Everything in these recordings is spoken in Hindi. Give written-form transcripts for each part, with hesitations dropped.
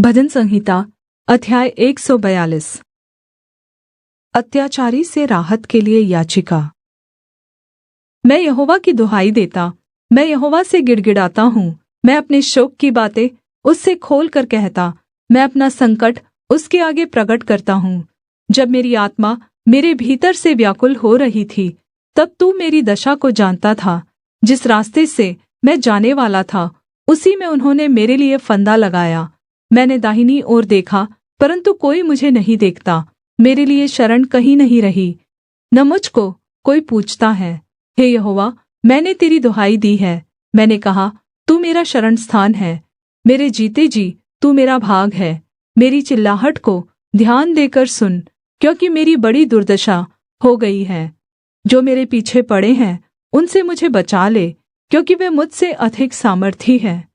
भजन संहिता अध्याय 142। अत्याचारी से राहत के लिए याचिका। मैं यहोवा की दुहाई देता, मैं यहोवा से गिड़गिड़ाता हूँ। मैं अपने शोक की बातें उससे खोल कर कहता, मैं अपना संकट उसके आगे प्रगट करता हूँ। जब मेरी आत्मा मेरे भीतर से व्याकुल हो रही थी, तब तू मेरी दशा को जानता था। जिस रास्ते से मैं जाने वाला था, उसी में उन्होंने मेरे लिए फंदा लगाया। मैंने दाहिनी ओर देखा, परन्तु कोई मुझे नहीं देखता। मेरे लिए शरण कहीं नहीं रही, न मुझको कोई पूछता है। हे यहोवा, मैंने तेरी दुहाई दी है। मैंने कहा, तू मेरा शरणस्थान है। मेरे जीते जी तू मेरा भाग है। मेरी चिल्लाहट को ध्यान देकर सुन, क्योंकि मेरी बड़ी दुर्दशा हो गई है। जो मेरे पीछे पड़े हैं, उनसे मुझे बचा ले, क्योंकि वे मुझसे अधिक सामर्थी हैं।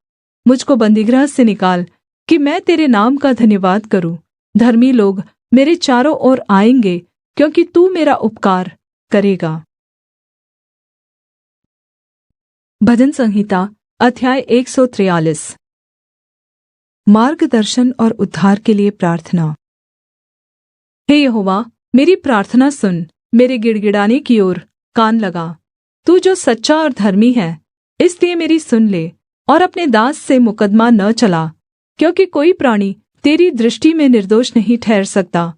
मुझको बन्दीगृह से निकाल, कि मैं तेरे नाम का धन्यवाद करूँ। धर्मी लोग मेरे चारों ओर आएंगे, क्योंकि तू मेरा उपकार करेगा। भजन संहिता अध्याय 143। मार्गदर्शन और उद्धार के लिए प्रार्थना। हे यहोवा, मेरी प्रार्थना सुन, मेरे गिड़गिड़ाने की ओर कान लगा। तू जो सच्चा और धर्मी है, इसलिए मेरी सुन ले, और अपने दास से मुकद्दमा न चला, क्योंकि कोई प्राणी तेरी दृष्टि में निर्दोष नहीं ठहर सकता।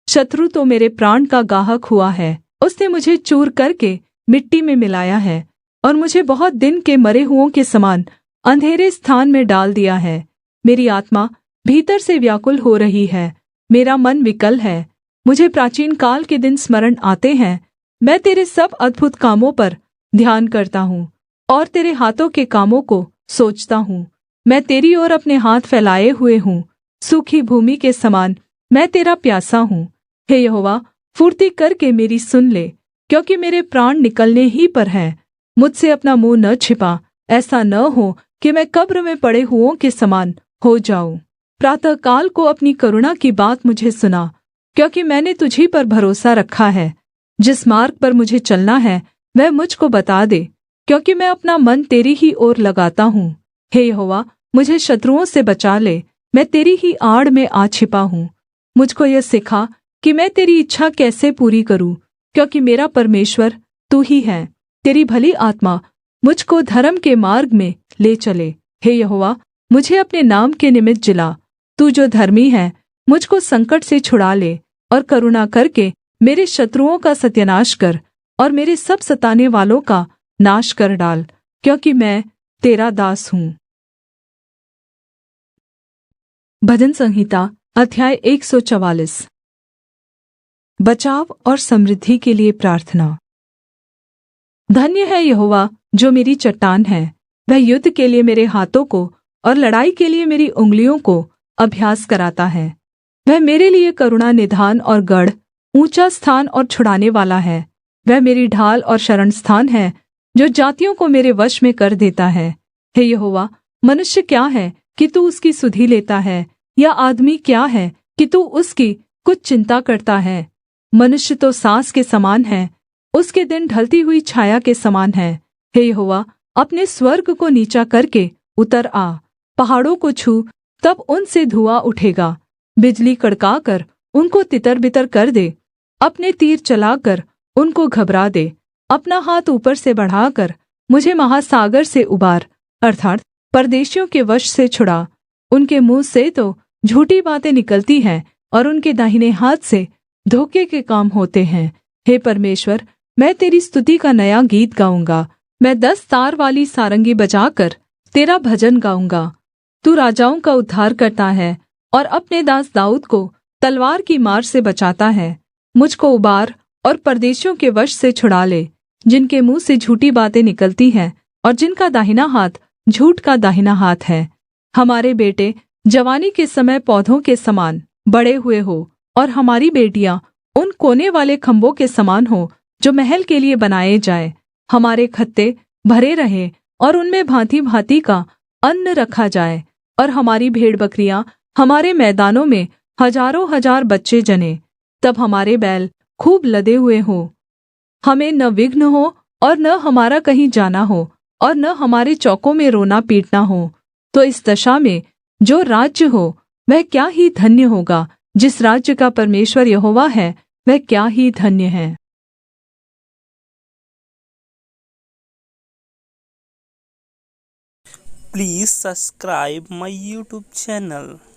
शत्रु तो मेरे प्राण का गाहक हुआ है। उसने मुझे चूर करके मिट्टी में मिलाया है, और मुझे बहुत दिन के मरे हुओं के समान अंधेरे स्थान में डाल दिया है। मेरी आत्मा भीतर से व्याकुल हो रही है, मेरा मन विकल है। मुझे प्राचीन काल के दिन स्मरण आते हैं। मैं तेरे सब अद्भुत कामों पर ध्यान करता हूँ, और तेरे हाथों के कामों को सोचता हूँ। मैं तेरी ओर अपने हाथ फैलाए हुए हूँ, सूखी भूमि के समान मैं तेरा प्यासा हूँ। हे यहोवा, फुर्ती करके मेरी सुन ले, क्योंकि मेरे प्राण निकलने ही पर हैं। मुझसे अपना मुँह न छिपा, ऐसा न हो कि मैं कब्र में पड़े हुओं के समान हो जाऊँ। प्रातःकाल को अपनी करुणा की बात मुझे सुना, क्योंकि मैंने तुझी पर भरोसा रखा है। जिस मार्ग पर मुझे चलना है, वह मुझको बता दे, क्योंकि मैं अपना मन तेरी ही ओर लगाता हूँ। हे यहोवा, मुझे शत्रुओं से बचा ले, मैं तेरी ही आड़ में आ छिपा हूँ। मुझको यह सिखा कि मैं तेरी इच्छा कैसे पूरी करूँ, क्योंकि मेरा परमेश्वर तू ही है। तेरी भली आत्मा मुझको धर्म के मार्ग में ले चले। हे यहोवा, मुझे अपने नाम के निमित्त जिला। तू जो धर्मी है, मुझको संकट से छुड़ा ले, और करुणा करके मेरे शत्रुओं का सत्यानाश कर, और मेरे सब सताने वालों का नाश कर डाल, क्योंकि मैं तेरा दास हूँ। भजन संहिता अध्याय 144। बचाव और समृद्धि के लिए प्रार्थना। धन्य है यहोवा, जो मेरी चट्टान है। वह युद्ध के लिए मेरे हाथों को और लड़ाई के लिए मेरी उंगलियों को अभ्यास कराता है। वह मेरे लिए करुणा निधान और गढ़, ऊंचा स्थान और छुड़ाने वाला है। वह मेरी ढाल और शरणस्थान है, जो जातियों को मेरे वश में कर देता है। हे यहोवा, मनुष्य क्या है कि तू उसकी सुधि लेता है, या आदमी क्या है कि तू उसकी कुछ चिन्ता करता है। मनुष्य तो साँस के समान है, उसके दिन ढलती हुई छाया के समान है। हे यहोवा, अपने स्वर्ग को नीचा करके उतर आ। पहाड़ों को छू, तब उनसे धुआं उठेगा। बिजली कड़काकर उनको तितर-बितर कर दे। अपने तीर चलाकर उनको घबरा दे। अपना हाथ ऊपर से बढ़ाकर मुझे महासागर से उबार, अर्थात् परदेशियों के वश से छुड़ा। उनके मुँह से तो झूठी बातें निकलती हैं, और उनके दाहिने हाथ से धोखे के काम होते हैं। हे परमेश्वर, मैं तेरी स्तुति का नया गीत गाऊँगा। मैं 10 तार वाली सारंगी बजाकर तेरा भजन गाऊँगा। तू राजाओं का उद्धार करता है, और अपने दास दाऊद को तलवार की मार से बचाता है। मुझको उबार और परदेशियों के वश से छुड़ा ले, जिनके मुँह से झूठी बातें निकलती हैं, और जिनका दाहिना हाथ झूठ का दाहिना हाथ है। हमारे बेटे जवानी के समय पौधों के समान बड़े हुए हो, और हमारी बेटियां उन कोने वाले खम्भों के समान हो, जो महल के लिए बनाए जाए। हमारे खत्ते भरे रहे, और उनमें भाँति-भाँति का अन्न रखा जाए, और हमारी भेड़-बकरियाँ हमारे मैदानों में हजारों हजार बच्चे जने। तब हमारे बैल खूब लदे हुए हों, हमें न विघ्न हो, और न हमारा कहीं जाना हो, और न हमारे चौकों में रोना पीटना हो। तो इस दशा में जो राज्य हो, वह क्या ही धन्य होगा। जिस राज्य का परमेश्वर यहोवा है, वह क्या ही धन्य है। Please subscribe my YouTube channel.